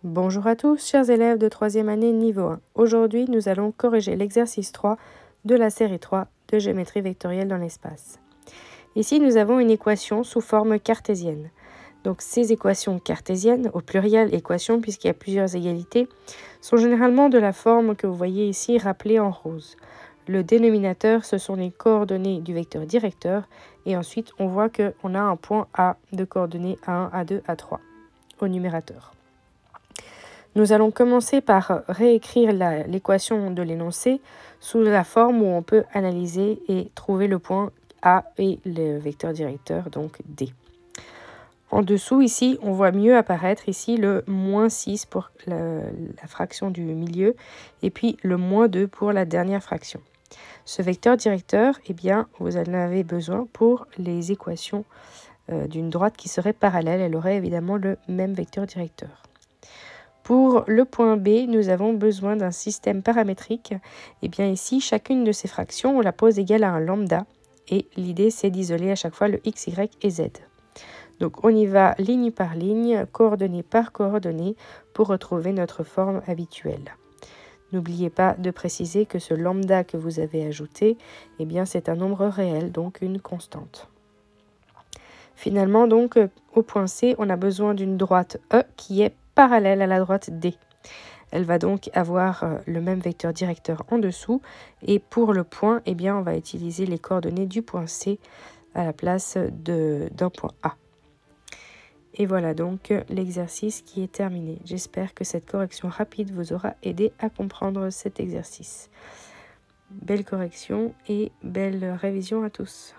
Bonjour à tous, chers élèves de 3e année niveau 1. Aujourd'hui, nous allons corriger l'exercice 3 de la série 3 de géométrie vectorielle dans l'espace. Ici, nous avons une équation sous forme cartésienne. Donc, ces équations cartésiennes, au pluriel équations puisqu'il y a plusieurs égalités, sont généralement de la forme que vous voyez ici rappelée en rose. Le dénominateur, ce sont les coordonnées du vecteur directeur et ensuite, on voit qu'on a un point A de coordonnées A1, A2, A3 au numérateur. Nous allons commencer par réécrire l'équation de l'énoncé sous la forme où on peut analyser et trouver le point A et le vecteur directeur, donc D. En dessous, ici, on voit mieux apparaître ici le moins 6 pour la fraction du milieu et puis le moins 2 pour la dernière fraction. Ce vecteur directeur, eh bien, vous en avez besoin pour les équations d'une droite qui serait parallèle. Elle aurait évidemment le même vecteur directeur. Pour le point B, nous avons besoin d'un système paramétrique. Et bien ici, chacune de ces fractions, on la pose égale à un lambda. Et l'idée, c'est d'isoler à chaque fois le x, y et z. Donc on y va ligne par ligne, coordonnée par coordonnée, pour retrouver notre forme habituelle. N'oubliez pas de préciser que ce lambda que vous avez ajouté, eh bien c'est un nombre réel, donc une constante. Finalement, donc, au point C, on a besoin d'une droite E qui est parallèle à la droite D. Elle va donc avoir le même vecteur directeur en dessous. Et pour le point, eh bien, on va utiliser les coordonnées du point C à la place d'un point A. Et voilà donc l'exercice qui est terminé. J'espère que cette correction rapide vous aura aidé à comprendre cet exercice. Belle correction et belle révision à tous.